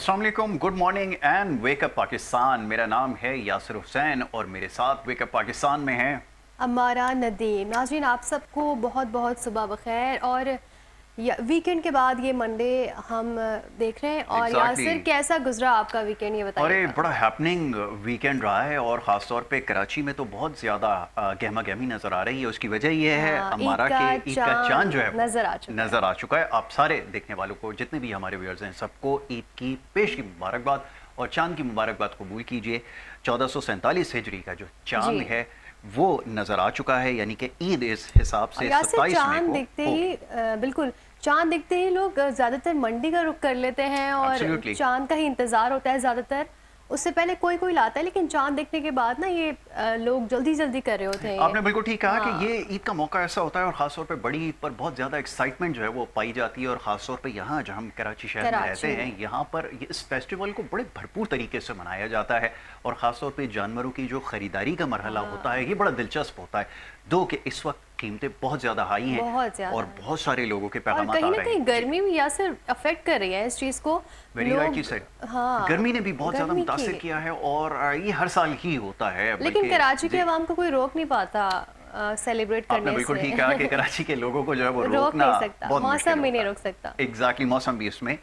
अस्सलाम वालेकुम, good morning and wake up Pakistan. मेरा नाम है यासिर हुसैन और मेरे साथ वेकअप पाकिस्तान में है अम्मारा नदीम। नाज़रीन, आप सबको बहुत बहुत सुबह बखैर। और वीकेंड के बाद ये मंडे हम देख रहे हैं। और एग्जैक्टली यासिर, कैसा गुजरा आपका वीकेंड, ये और ये बताइएगा। बड़ा हैपनिंग वीकेंड रहा है और ख़ास तौर पे कराची में तो बहुत ज़्यादा गहमा गहमी नज़र आ रही है। उसकी वजह ये है हाँ, हमारा के ईद का चांद जो है वो नजर आ चुका है। नज़र आ चुका है। आप सारे देखने वालों को, जितने भी हमारे व्यूअर्स हैं, सबको ईद की पेश की मुबारकबाद और चांद की मुबारकबाद कबूल कीजिए। 1447 हिजरी का जो चांद जी। है वो नज़र आ चुका है, यानी कि ईद इस हिसाब से यासिर, 27 मई चांद को दिखते होगी। ही बिल्कुल चांद दिखते ही लोग ज़्यादातर मंडी का रुख कर लेते हैं और Absolutely. चांद का ही इंतज़ार होता है ज़्यादातर। उससे पहले कोई कोई लाता है, लेकिन चांद देखने के बाद ना ये लोग जल्दी जल्दी कर रहे होते हैं आपने बिल्कुल ठीक कहा हाँ। कि ये ईद का मौका ऐसा होता है और ख़ास तौर पे बड़ी ईद पर बहुत ज़्यादा एक्साइटमेंट जो है वो पाई जाती है। और ख़ास तौर पे यहाँ जहाँ हम कराची शहर में रहते हैं, यहाँ पर इस फेस्टिवल को बड़े भरपूर तरीके से मनाया जाता है। और ख़ास तौर पे जानवरों की जो ख़रीदारी का मरहला होता है, ये बड़ा दिलचस्प होता है। दो कि इस वक्त कीमतें बहुत ज़्यादा हाई हैं और बहुत सारे लोगों के और पैगाम आ कहीं ना रहे कहीं हैं। गर्मी भी यासिर अफेक्ट कर रही है इस चीज़ को। Very rightly said. हाँ, गर्मी ने भी बहुत ज़्यादा गर्मी मुतासिर की। किया है और ये हर साल ही होता है। लेकिन बल्कि कराची की जी, आवाम को कोई रोक नहीं पाता सेलिब्रेट आपने करने बिल्कुल से। ठीक कहा कि कराची के लोगों को जो है वो रोक रोकना नहीं सकता, बहुत मुश्किल मौसम भी नहीं होता रोक सकता। है। एग्जैक्टली, मौसम भी इसमें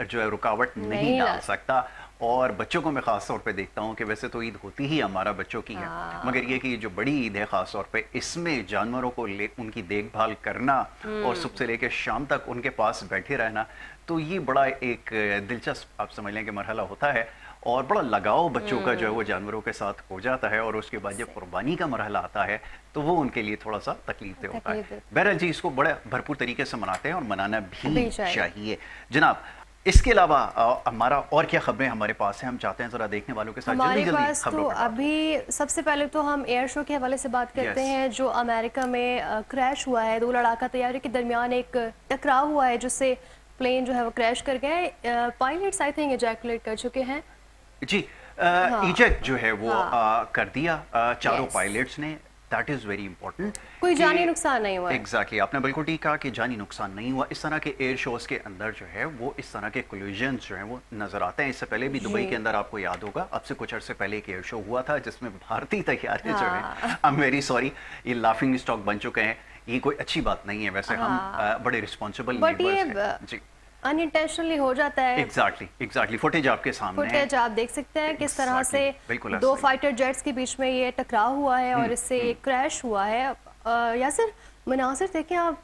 जो है रुकावट नहीं डाल सकता। और बच्चों को मैं ख़ास तौर पे देखता हूँ कि वैसे तो ईद होती ही हमारा बच्चों की है, मगर ये कि जो बड़ी ईद है ख़ास तौर पे, इसमें जानवरों को उनकी देखभाल करना और सुबह से लेकर शाम तक उनके पास बैठे रहना, तो ये बड़ा एक दिलचस्प, आप समझ लें कि मरहला होता है। और बड़ा लगाव बच्चों का जो है वो जानवरों के साथ हो जाता है। और उसके बाद जब कुर्बानी का मरहला आता है तो वो उनके लिए थोड़ा सा तकलीफ दे होता है। बहरहाल जी, इसको बड़े भरपूर तरीके से मनाते हैं और मनाना भी चाहिए। जनाब, इसके अलावा हमारा और क्या खबरें हमारे पास हैं, हम चाहते हैं जरा देखने वालों के साथ हमारे जल्दी पास जल्दी तो अभी सबसे पहले तो हम एयर शो के हवाले से बात करते हैं, जो अमेरिका में क्रैश हुआ है। दो लड़ाका तैयारी के दरमियान एक टकराव हुआ है जिससे प्लेन जो है वो क्रैश कर गया। पायलट्स आई थिंक इजैकुलेट कर चुके हैं जी। इजेक्ट जो है वो कर दिया चारों पायलट्स ने। That is very important. कोई जानी नुकसान नहीं हुआ। एग्जैक्टली, आपने बिल्कुल ठीक कहा कि जानी नुकसान नहीं हुआ। इस तरह के एयर शोज़ के अंदर जो है वो इस तरह के कोलिजन्स जो हैं वो नज़र आते हैं। इससे पहले भी दुबई के अंदर, आपको याद होगा, अब से कुछ अर्से पहले एक एयर शो हुआ था जिसमें भारतीय तैयारे जो है, आई एम वेरी सॉरी, ये लाफिंग स्टॉक बन चुके हैं। ये कोई अच्छी बात नहीं है। वैसे हम बड़े रिस्पॉन्सिबल नेबर्स हैं जी। अनइंटेंशनली हो जाता है। एग्जैक्टली फुटेज आपके सामने है। फुटेज आप देख सकते हैं किस तरह से दो फाइटर जेट्स के बीच में ये टकराव हुआ है और इससे ये क्रैश हुआ है। यासिर, मनासिर देखें आप,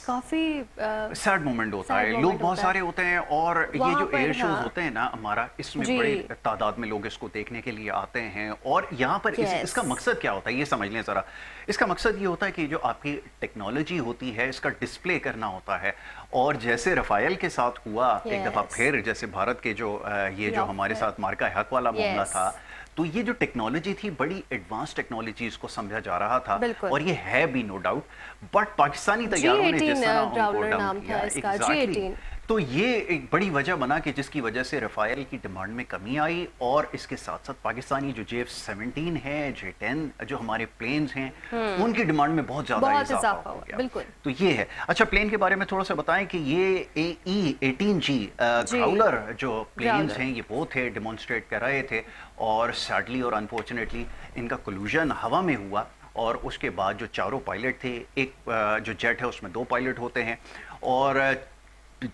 काफी सैड मोमेंट होता है। लोग बहुत सारे होते हैं और ये जो एयर शोज होते हैं ना हमारा, इसमें बड़ी तादाद में लोग इसको देखने के लिए आते हैं। और यहाँ पर इसका मकसद क्या होता है, ये समझ लें ज़रा। इसका मकसद ये होता है कि जो आपकी टेक्नोलॉजी होती है, इसका डिस्प्ले करना होता है। और जैसे रफायल के साथ हुआ एक दफ़ा फिर, जैसे भारत के जो ये जो हमारे साथ मार्का हक वाला मामला था, तो ये जो टेक्नोलॉजी थी बड़ी एडवांस टेक्नोलॉजी इसको समझा जा रहा था और ये है भी नो डाउट। बट पाकिस्तानी तैयारों ने जिस तरह उनको डंप किया, एग्जैक्टली, तो ये एक बड़ी वजह बना कि जिसकी वजह से रफायल की डिमांड में कमी आई। और इसके साथ साथ पाकिस्तानी जो JF-17 है, J-10 जो हमारे प्लेन्स हैं, उनकी डिमांड में बहुत ज़्यादा इजाफा हो गया। बिल्कुल। तो ये है। अच्छा, प्लेन के बारे में थोड़ा सा बताएं कि ये AE-18G ग्राउलर जो प्लेन्स हैं, ये वो थे, डेमोन्स्ट्रेट कर रहे थे। और सैडली और अनफॉर्चुनेटली इनका कोलिजन हवा में हुआ और उसके बाद जो चारों पायलट थे, एक जो जेट है उसमें 2 पायलट होते हैं, और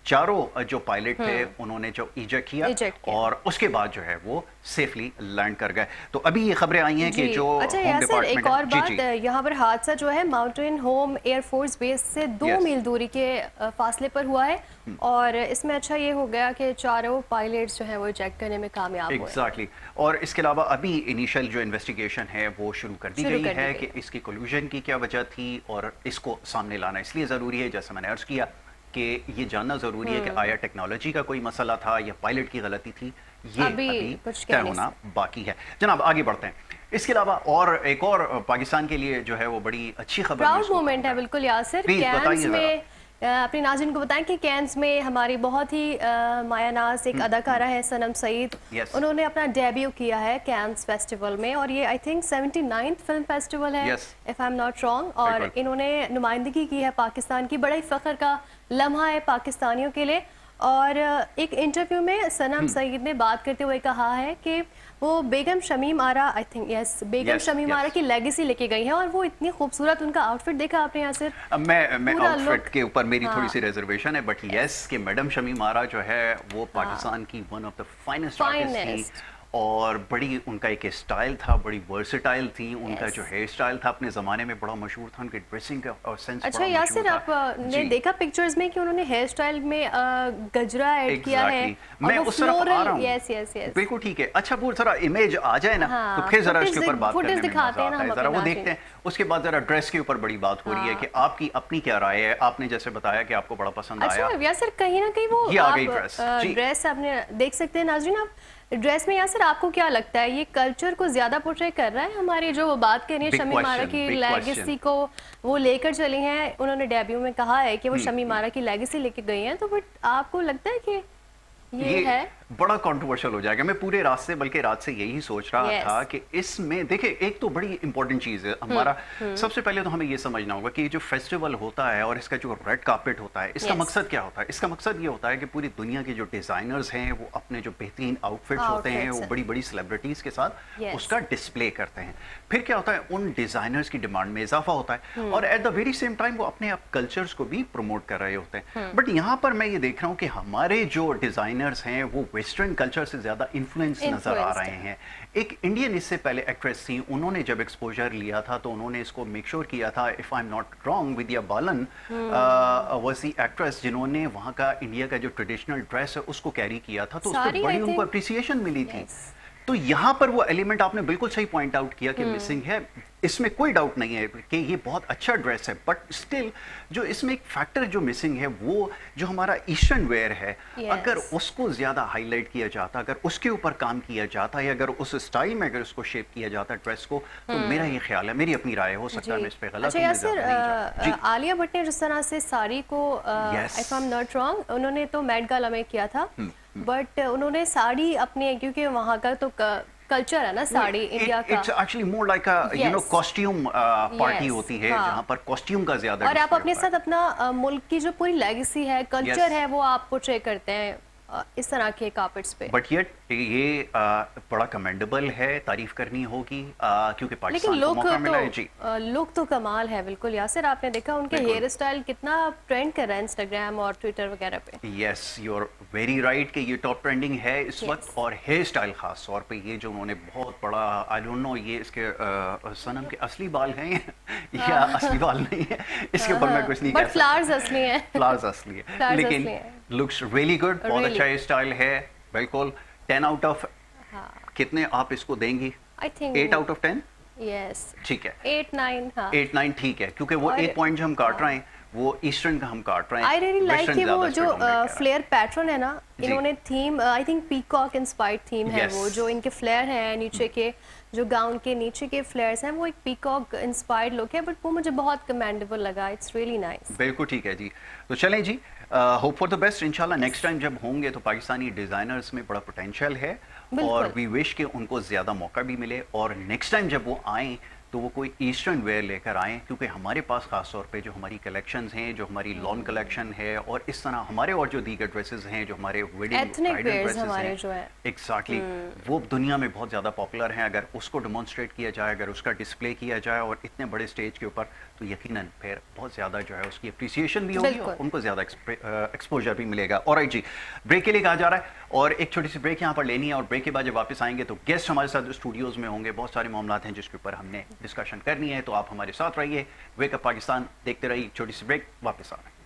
चारों जो पायलट थे उन्होंने जो इजेक्ट किया और उसके बाद जो है वो सेफली लैंड कर गए। तो अभी ये खबरें आई हैं कि जो होम डिपार्टमेंट, एक और बात, यहाँ पर हादसा जो है माउंटेन होम एयरफोर्स बेस से 2 मील दूरी के फासले पर हुआ है। और इसमें अच्छा ये हो गया कि चारों पायलट्स जो है वो इजेक्ट करने में कामयाब हुए। एग्जैक्टली। और इसके अलावा अभी इनिशियल जो इन्वेस्टिगेशन है वो शुरू कर दी गई है कि इसकी कोल्यूजन की क्या वजह थी और इसको सामने लाना इसलिए ज़रूरी है, जैसे मैंने अर्ज किया, कि ये जानना ज़रूरी है कि आया टेक्नोलॉजी का कोई मसला था या पायलट की गलती थी, ये अभी तय होना बाकी है। जनाब, आगे बढ़ते हैं। इसके अलावा और एक और पाकिस्तान के लिए जो है वो बड़ी अच्छी खबर, प्राउड मोमेंट है। बिल्कुल यासिर, कैंस में अपनी नाज़रीन को बताएं कि कैंस में हमारी बहुत ही मायानाज एक अदाकारा है सनम सईद, उन्होंने अपना डेब्यू किया है कैंस फेस्टिवल में। और ये I think 79th film festival है, if I am not wrong. और इन्होंने नुमाइंदगी की है पाकिस्तान की, बड़ा ही फ़ख्र का लम्हा है पाकिस्तानियों के लिए। और एक इंटरव्यू में सनम सईद ने बात करते हुए कहा है कि वो बेगम शमीम आरा, आई थिंक यस, बेगम शमीम आरा की लेगेसी लेके गई है, और वो इतनी खूबसूरत, उनका आउटफिट देखा आपने यासिर? मैं आउटफिट के ऊपर मेरी थोड़ी सी रिजर्वेशन है, बट यस कि मैडम शमीम आरा जो है वो पाकिस्तान की one of the finest artist थी, और बड़ी उनका एक स्टाइल था, बड़ी वर्सेटाइल थी, उनका जो हेयर स्टाइल था अपने ज़माने में बड़ा मशहूर था, उनके ड्रेसिंग का और सेंस अच्छा यासिर, आपने देखा पिक्चर्स में कि उन्होंने हेयर स्टाइल में गजरा ऐड किया है, मैं उस तरफ आ रहा हूँ। यस यस यस, बिल्कुल ठीक है। अच्छा वो जरा इमेज आ जाए ना, तो फिर जरा इसके ऊपर बात करने में मजा आता है, जरा वो देखते हैं। उसके बाद जरा ड्रेस के ऊपर बड़ी बात हो रही है कि आपकी अपनी क्या राय है। आपने जैसे बताया कि आपको बड़ा पसंद आया। अच्छा यासिर, कहीं ना कहीं वो ड्रेस आपने देख सकते हैं नाज़रीन, आप ड्रेस में यासिर आपको क्या लगता है ये कल्चर को ज्यादा पोर्ट्रे कर रहा है? हमारी जो बात कर रही है शमीम आरा की लेगेसी को वो लेकर चली हैं, उन्होंने डेब्यू में कहा है कि वो शमीम आरा की लेगेसी लेके गई हैं, तो बट आपको लगता है कि ये है बड़ा कंट्रोवर्शियल हो जाएगा? मैं पूरे रात से, बल्कि रात से यही सोच रहा था कि इसमें देखिए एक तो बड़ी इंपॉर्टेंट चीज है हमारा। सबसे पहले तो हमें ये समझना होगा कि जो फेस्टिवल होता है और इसका जो रेड कार्पेट होता है, इसका मकसद क्या होता है? इसका मकसद ये होता है कि पूरी दुनिया के जो डिजाइनर्स हैं वो अपने जो बेहतरीन आउटफिट्स होते हैं वो बड़ी बड़ी सेलिब्रिटीज के साथ उसका डिस्प्ले करते हैं। फिर क्या होता है, उन डिजाइनर्स की डिमांड में इजाफा होता है, और at the very same time वो अपने आप कल्चर्स को भी प्रमोट कर रहे होते हैं। बट यहाँ पर मैं ये देख रहा हूँ कि हमारे जो डिजाइनर्स हैं वो वेस्टर्न कल्चर से ज्यादा इन्फ्लुएंस नजर आ रहे हैं। एक इंडियन इससे पहले एक्ट्रेस थी, उन्होंने जब एक्सपोजर लिया था तो उन्होंने इसको मेक श्योर किया था, if I am not wrong, Vidya Balan was the actress जिन्होंने वहां का इंडिया का जो ट्रेडिशनल ड्रेस है उसको कैरी किया था, तो उसको बड़ी उनको अप्रिसिएशन मिली थी। तो यहाँ पर वो एलिमेंट आपने बिल्कुल सही पॉइंट आउट किया कि मिसिंग है, इसमें कोई डाउट नहीं है कि ये बहुत अच्छा ड्रेस है, बट स्टिल जो इसमें एक फैक्टर जो मिसिंग है वो जो हमारा ईस्टर्न वेयर है, अगर उसको ज्यादा हाईलाइट किया जाता, अगर उसके ऊपर काम किया जाता है, अगर उस स्टाइल में अगर उसको शेप किया जाता ड्रेस को, तो मेरा ये ख्याल है, मेरी अपनी राय, हो सकता है मैं इस पे गलत हूं। अच्छा आलिया भट्ट ने जिस तरह से साड़ी को, if I am not wrong, उन्होंने तो मेट गाला में किया था, बट उन्होंने साड़ी अपने, क्योंकि वहाँ का तो कल्चर है ना साड़ी इंडिया का, it's actually more like a you know costume party होती है, जहाँ पर कॉस्ट्यूम का ज्यादा, और आप अपने साथ अपना मुल्क की जो पूरी लेगेसी है, कल्चर है, वो आप पोर्ट्रे करते हैं इस तरह के कार्पेट्स पे। बट ये बड़ा कमेंडेबल है, तारीफ करनी होगी, क्योंकि पाकिस्तान को मौका मिला है। जी लुक तो कमाल है बिल्कुल यासिर, आपने देखा उनके हेयर स्टाइल कितना ट्रेंड कर रहा है इंस्टाग्राम और ट्विटर वगैरह पे। Yes, you are very right कि ये टॉप ट्रेंडिंग है इस वक्त, और हेयर स्टाइल खास तौर पे ये जो उन्होंने बहुत बड़ा, आई डोंट नो ये इसके सनम के असली बाल हैं या असली बाल नहीं है, इसके ऊपर मैं कुछ नहीं कह सकता, बट फ्लावर्स असली हैं, फ्लावर्स असली है, लेकिन लुक्स रियली गुड, बहुत अच्छा स्टाइल है, बिल्कुल 10 आउट ऑफ कितने आप इसको देंगी? I think 8 out of 10। Yes ठीक है, 8-9, हाँ 8-9 ठीक है, क्योंकि वो एक पॉइंट जो हम काट रहे हैं वो ईस्टर्न का हम काट रहे हैं। आई रियली लाइक कि वो जो फ्लेयर पैटर्न है ना, इन्होंने theme, I think peacock inspired theme है वो, जो इनके फ्लेयर हैं नीचे के, जो गाउन के नीचे के फ्लेयर्स हैं, वो एक पीकॉक इंस्पायर्ड लुक है, बट वो मुझे बहुत कमेंडेबल लगा, इट्स रियली नाइस। बिल्कुल ठीक है जी, तो चलें जी, होप फॉर द बेस्ट, इंशाल्लाह नेक्स्ट टाइम जब होंगे तो पाकिस्तानी डिजाइनर्स में बड़ा पोटेंशियल है, और वी विश के उनको ज्यादा मौका भी मिले, और नेक्स्ट टाइम जब वो आएँ तो वो कोई ईस्टर्न वेयर लेकर आएँ, क्योंकि हमारे पास खास तौर पे जो हमारी कलेक्शंस हैं, जो हमारी लॉन कलेक्शन है, और इस तरह हमारे और जो दीगर ड्रेसेस हैं, जो हमारे वेडिंग ड्रेसेस हैं, एग्जैक्टली वो दुनिया में बहुत ज़्यादा पॉपुलर हैं। अगर उसको डेमोन्स्ट्रेट किया जाए, अगर उसका डिस्प्ले किया जाए और इतने बड़े स्टेज के ऊपर, तो यकीनन फिर बहुत ज़्यादा जो है उसकी अप्रिसिएशन भी होगी और उनको ज़्यादा एक्सपोजर भी मिलेगा। और जी, ब्रेक के लिए कहा जा रहा है, और एक छोटी सी ब्रेक यहाँ पर लेनी है, और ब्रेक के बाद जब वापस आएंगे तो गेस्ट हमारे साथ स्टूडियोज़ में होंगे, बहुत सारे मामला हैं जिसके ऊपर हमने डिस्कशन करनी है, तो आप हमारे साथ रहिए। वेक अप पाकिस्तान देखते रहिए, छोटी सी ब्रेक, वापस आ रहे हैं।